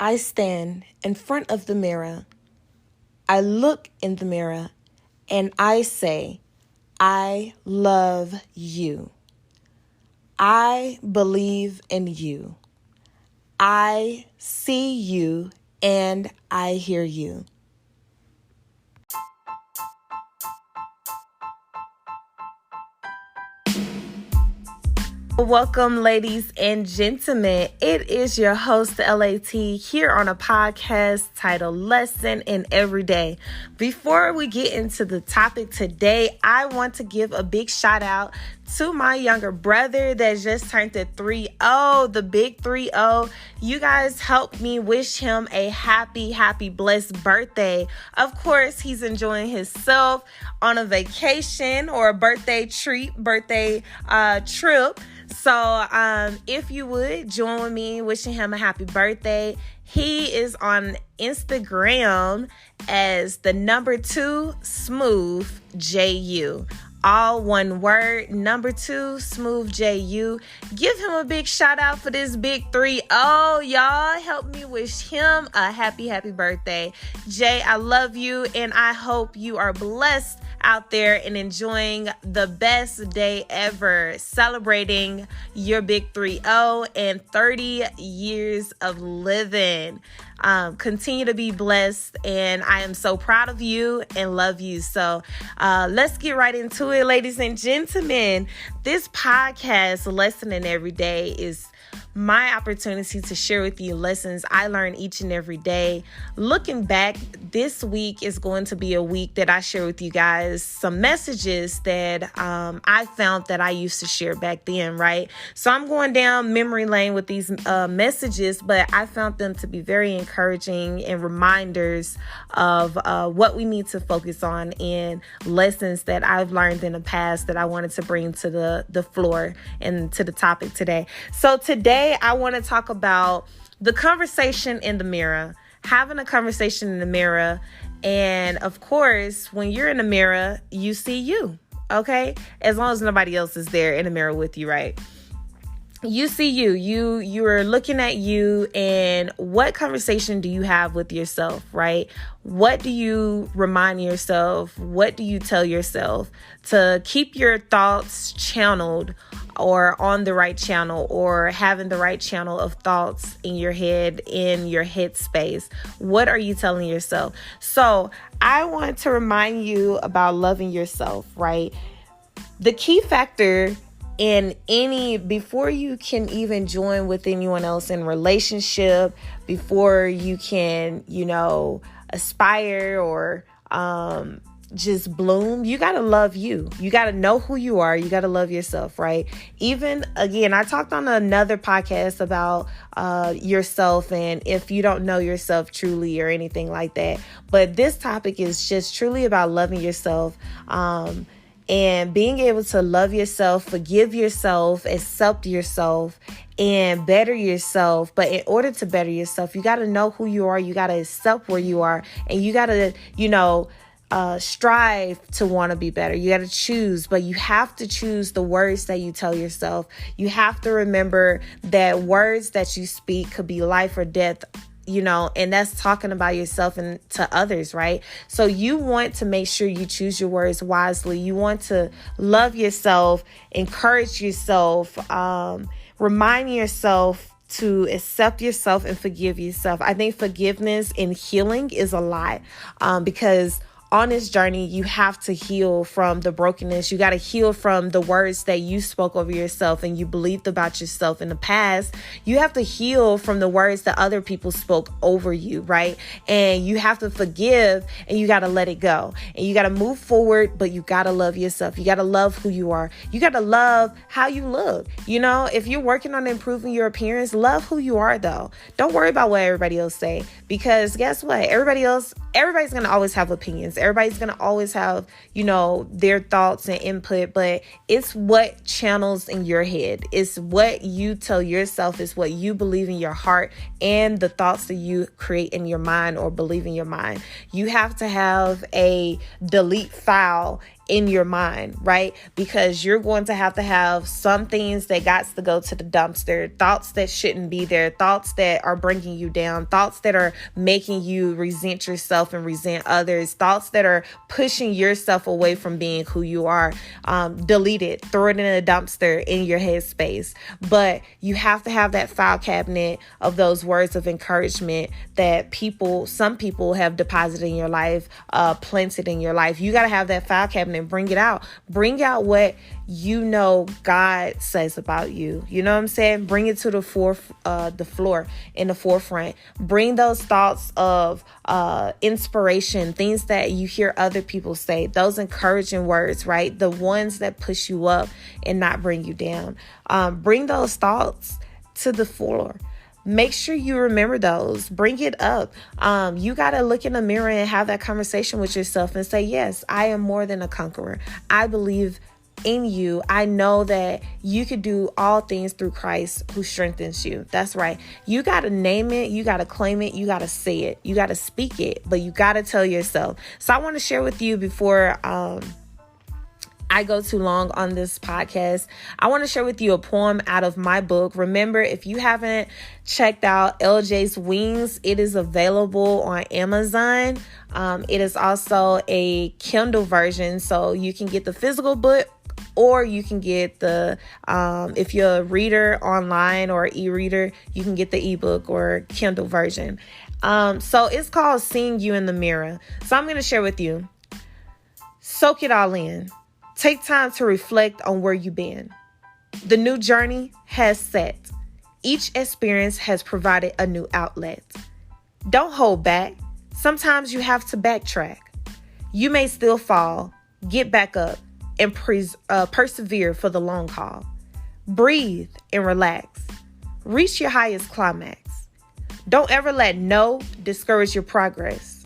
I stand in front of the mirror. I look in the mirror and I say, I love you. I believe in you. I see you and I hear you. Welcome, ladies and gentlemen. It is your host, LAT, here on a podcast titled Lesson in Everyday. Before we get into the topic today, I want to give a big shout out to my younger brother that just turned to 3-0, the big 3-0. You guys helped me wish him a happy, blessed birthday. Of course, he's enjoying himself on a vacation or a birthday trip. So if you would join with me wishing him a happy birthday. He is on Instagram as the number 2 Smooth JU. All one word, number 2 Smooth JU. Give him a big shout out for this big 3-0. Y'all help me wish him a happy birthday. Jay, I love you and I hope you are blessed out there and enjoying the best day ever, celebrating your big 3-0 and 30 years of living. Continue to be blessed, and I am so proud of you and love you. So let's get right into it, ladies and gentlemen. This podcast, Lesson in Everyday, is my opportunity to share with you lessons I learn each and every day. Looking back, this week is going to be a week that I share with you guys some messages that I found that I used to share back then, right? So I'm going down memory lane with these messages, but I found them to be very encouraging and reminders of what we need to focus on and lessons that I've learned in the past that I wanted to bring to the floor and to the topic today. So today I want to talk about the conversation in the mirror, having a conversation in the mirror. And of course, when you're in the mirror, you see you, okay? As long as nobody else is there in the mirror with you, right? You see you're looking at you, and what conversation do you have with yourself, right? What do you remind yourself? What do you tell yourself to keep your thoughts channeled or on the right channel, or having the right channel of thoughts in your head space? What are you telling yourself? So I want to remind you about loving yourself, right? The key factor before you can even join with anyone else in relationship, before you can, aspire or just bloom, you got to love you. You got to know who you are. You got to love yourself, right? Even, again, I talked on another podcast about yourself and if you don't know yourself truly or anything like that. But this topic is just truly about loving yourself, and being able to love yourself, forgive yourself, accept yourself, and better yourself. But in order to better yourself, you got to know who you are. You got to accept where you are. And you got to, strive to want to be better. You got to choose, but you have to choose the words that you tell yourself. You have to remember that words that you speak could be life or death, and that's talking about yourself and to others, right? So you want to make sure you choose your words wisely. You want to love yourself, encourage yourself, remind yourself to accept yourself and forgive yourself. I think forgiveness and healing is a lot, because on this journey, you have to heal from the brokenness. You got to heal from the words that you spoke over yourself and you believed about yourself in the past. You have to heal from the words that other people spoke over you, right? And you have to forgive, and you got to let it go. And you got to move forward, but you got to love yourself. You got to love who you are. You got to love how you look. If you're working on improving your appearance, love who you are, though. Don't worry about what everybody else say, because guess what? Everybody's going to always have opinions. Everybody's going to always have, their thoughts and input, but it's what channels in your head. It's what you tell yourself. It's what you believe in your heart and the thoughts that you create in your mind or believe in your mind. You have to have a delete file in your mind, right? Because you're going to have some things that got to go to the dumpster, thoughts that shouldn't be there, thoughts that are bringing you down, thoughts that are making you resent yourself and resent others, thoughts that are pushing yourself away from being who you are. Delete it, throw it in a dumpster in your headspace. But you have to have that file cabinet of those words of encouragement that some people have deposited in your life, planted in your life. You got to have that file cabinet and bring it out. Bring out what you know God says about you. You know what I'm saying? Bring it to the floor in the forefront. Bring those thoughts of inspiration, things that you hear other people say, those encouraging words, right? The ones that push you up and not bring you down. Bring those thoughts to the floor. Make sure you remember those. Bring it up. You got to look in the mirror and have that conversation with yourself and say, yes, I am more than a conqueror. I believe in you. I know that you could do all things through Christ who strengthens you. That's right. You got to name it. You got to claim it. You got to say it. You got to speak it, but you got to tell yourself. So I want to share with you before I go too long on this podcast. I want to share with you a poem out of my book. Remember, if you haven't checked out LJ's Wings, it is available on Amazon. It is also a Kindle version, so you can get the physical book, or you can get the, if you're a reader online or e-reader, you can get the ebook or Kindle version. So it's called Seeing You in the Mirror. So I'm going to share with you. Soak it all in. Take time to reflect on where you've been. The new journey has set. Each experience has provided a new outlet. Don't hold back. Sometimes you have to backtrack. You may still fall. Get back up and persevere for the long haul. Breathe and relax. Reach your highest climax. Don't ever let no discourage your progress.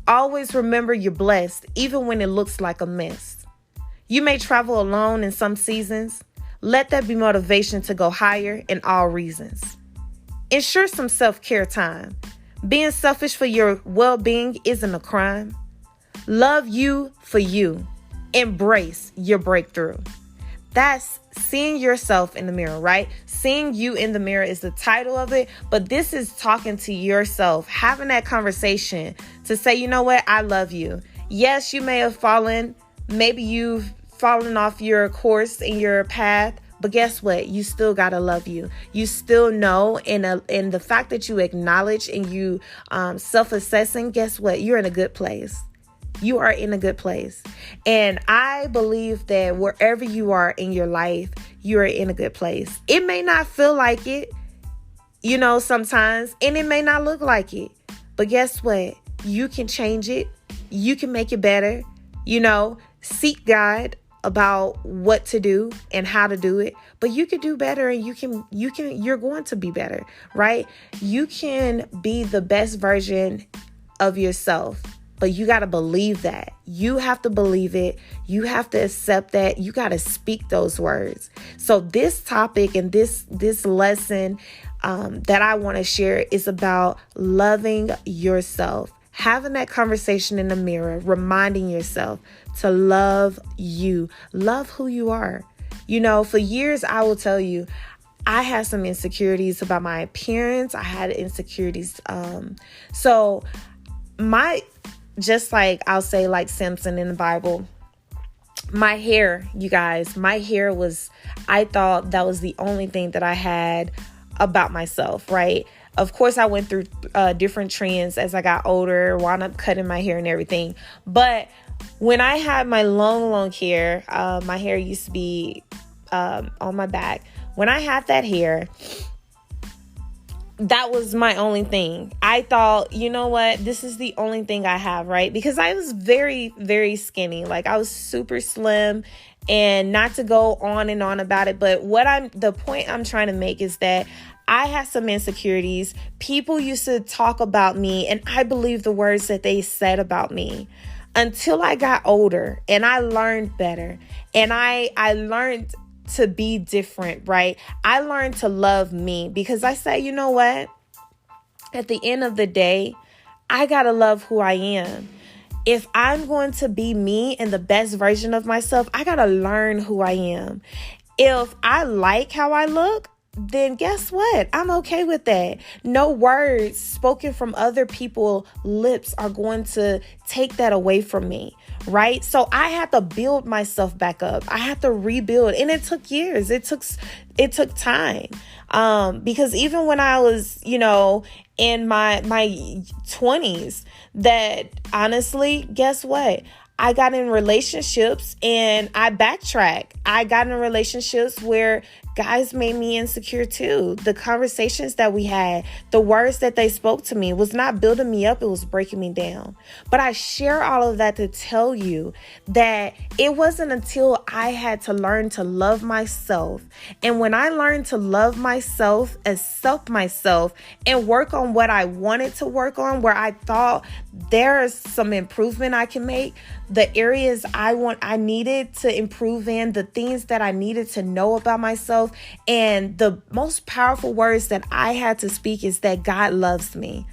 Always remember you're blessed, even when it looks like a mess. You may travel alone in some seasons. Let that be motivation to go higher in all reasons. Ensure some self-care time. Being selfish for your well-being isn't a crime. Love you for you. Embrace your breakthrough. That's seeing yourself in the mirror, right? Seeing you in the mirror is the title of it, but this is talking to yourself, having that conversation to say, you know what? I love you. Yes, you may have fallen. Maybe you've fallen off your course in your path, but guess what? You still gotta love you. You still know, and the fact that you acknowledge and you self-assessing, guess what? You're in a good place. You are in a good place. And I believe that wherever you are in your life, you are in a good place. It may not feel like it, sometimes, and it may not look like it, but guess what? You can change it. You can make it better. Seek God about what to do and how to do it, but you can do better, and you're going to be better, right? You can be the best version of yourself, but you got to believe that. You have to believe it. You have to accept that. You got to speak those words. So this topic and this lesson that I want to share is about loving yourself. Having that conversation in the mirror, reminding yourself to love you, love who you are. For years, I will tell you, I had some insecurities about my appearance. I had insecurities. Just like I'll say, like Samson in the Bible, my hair, you guys, I thought that was the only thing that I had about myself, right? Of course, I went through different trends as I got older, wound up cutting my hair and everything. But when I had my long hair, my hair used to be on my back. When I had that hair, that was my only thing. I thought, you know what? This is the only thing I have, right? Because I was very, very skinny. Like, I was super slim, and not to go on and on about it. But the point I'm trying to make is that I had some insecurities. People used to talk about me, and I believed the words that they said about me until I got older and I learned better. And I learned to be different, right? I learned to love me, because I say, you know what? At the end of the day, I got to love who I am. if I'm going to be me and the best version of myself, I got to learn who I am. If I like how I look, then guess what? I'm okay with that. No words spoken from other people's lips are going to take that away from me, right? So I had to build myself back up. I had to rebuild, and it took years. It took time. Because even when I was, in my 20s, that honestly, guess what? I got in relationships and I backtracked. I got in relationships where guys made me insecure too. The conversations that we had, the words that they spoke to me was not building me up. It was breaking me down. But I share all of that to tell you that it wasn't until I had to learn to love myself. And when I learned to love myself, accept myself, and work on what I wanted to work on, where I thought there's some improvement I can make, the areas I needed to improve in, the things that I needed to know about myself. And the most powerful words that I had to speak is that God loves me.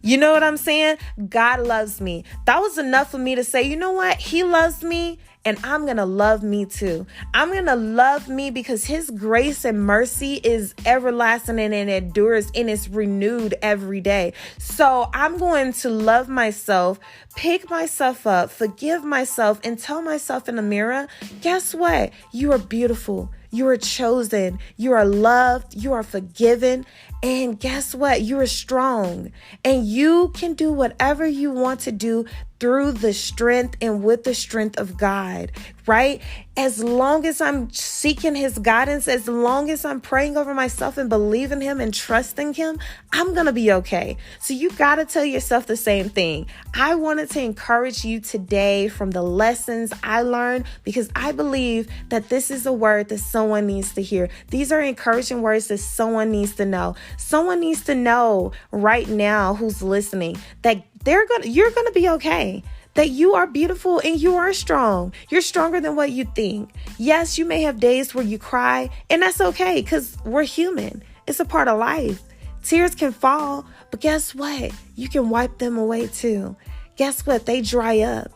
You know what I'm saying? God loves me. That was enough for me to say, you know what? He loves me, and I'm going to love me too. I'm going to love me because his grace and mercy is everlasting and it endures and it's renewed every day. So I'm going to love myself, pick myself up, forgive myself, and tell myself in the mirror, guess what? You are beautiful. You are chosen. You are loved. You are forgiven. And guess what? You are strong. And you can do whatever you want to do through the strength and with the strength of God, right? As long as I'm seeking his guidance, as long as I'm praying over myself and believing him and trusting him, I'm going to be okay. So you got to tell yourself the same thing. I wanted to encourage you today from the lessons I learned, because I believe that this is a word that someone needs to hear. These are encouraging words that someone needs to know. Someone needs to know right now who's listening that you're going to be okay. That you are beautiful and you are strong. You're stronger than what you think. Yes, you may have days where you cry, and that's okay because we're human. It's a part of life. Tears can fall, but guess what? You can wipe them away too. Guess what? They dry up.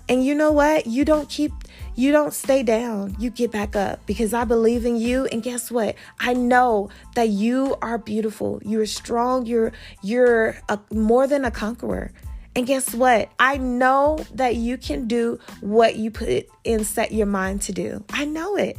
And you know what? You don't stay down. You get back up because I believe in you. And guess what? I know that you are beautiful. You're strong. You're more than a conqueror. And guess what? I know that you can do what you put and set your mind to do. I know it.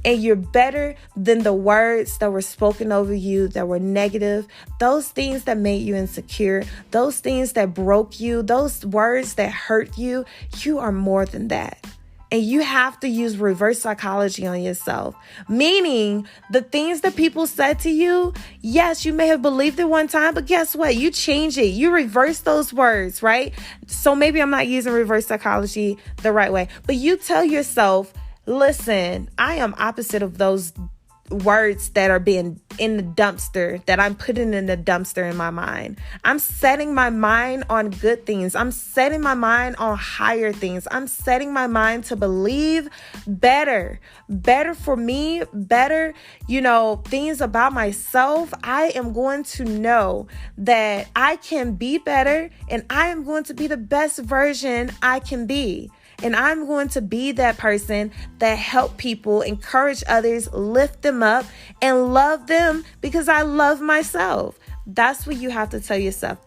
And you're better than the words that were spoken over you that were negative, those things that made you insecure, those things that broke you, those words that hurt you. You are more than that. And you have to use reverse psychology on yourself, meaning the things that people said to you, yes, you may have believed it one time, but guess what? You change it. You reverse those words, right? So maybe I'm not using reverse psychology the right way, but you tell yourself, listen, I am opposite of those words that are being in the dumpster, that I'm putting in the dumpster in my mind. I'm setting my mind on good things. I'm setting my mind on higher things. I'm setting my mind to believe better for me, better, things about myself. I am going to know that I can be better, and I am going to be the best version I can be. And I'm going to be that person that help people, encourage others, lift them up, and love them because I love myself. That's what you have to tell yourself.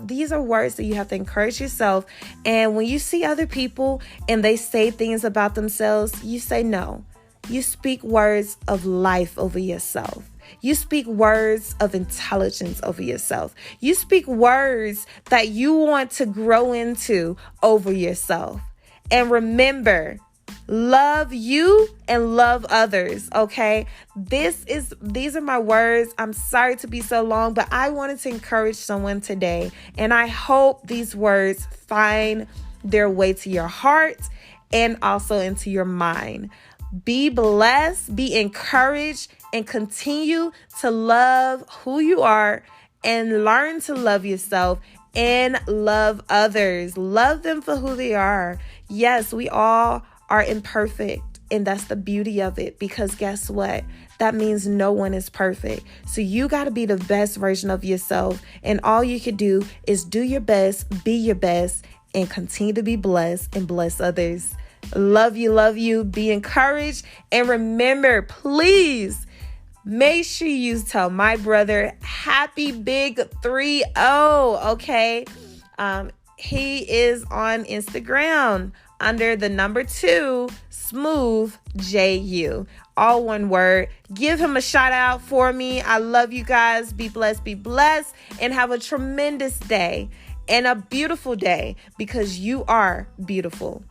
These are words that you have to encourage yourself. And when you see other people and they say things about themselves, you say no. You speak words of life over yourself. You speak words of intelligence over yourself. You speak words that you want to grow into over yourself. And remember, love you and love others, okay? These are my words. I'm sorry to be so long, but I wanted to encourage someone today. And I hope these words find their way to your heart and also into your mind. Be blessed, be encouraged, and continue to love who you are and learn to love yourself and love others. Love them for who they are. Yes, we all are imperfect, and that's the beauty of it, because guess what? That means no one is perfect. So you got to be the best version of yourself, and all you can do is do your best, be your best, and continue to be blessed and bless others. Love you. Be encouraged. And remember, please make sure you tell my brother happy big 3-0. Okay. He is on Instagram under the number 2 Smooth JU. All one word. Give him a shout out for me. I love you guys. Be blessed, and have a tremendous day and a beautiful day because you are beautiful.